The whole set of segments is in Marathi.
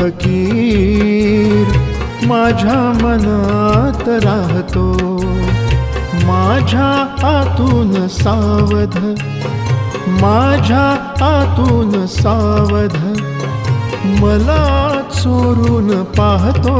फकीर माझ्या मनात राहतो, माझ्या आतून सावध, माझ्या आतून सावध मला चोरून पाहतो.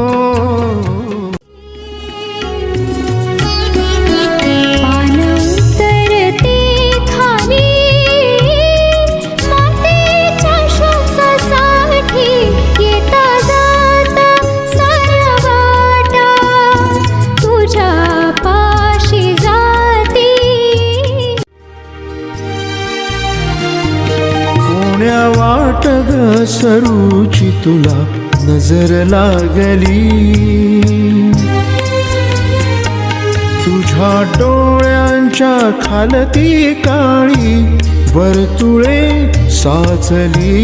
कोण्या वाट ग सरूची तुला नजर लागली, तुझ्या डोळ्यांच्या खालती काळी वर्तुळे साचली.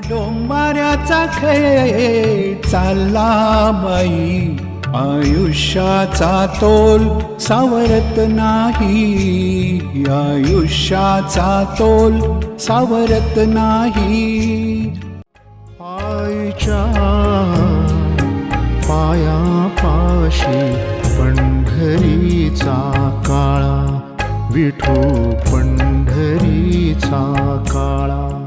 डोंबाऱ्याचा खेळ चालला बाई, आयुष्याचा तोल सावरत नाही, आयुष्याचा तोल सावरत नाही. आईच्या पायापाशी पंढरीचा काळा, विठू पंढरीचा काळा.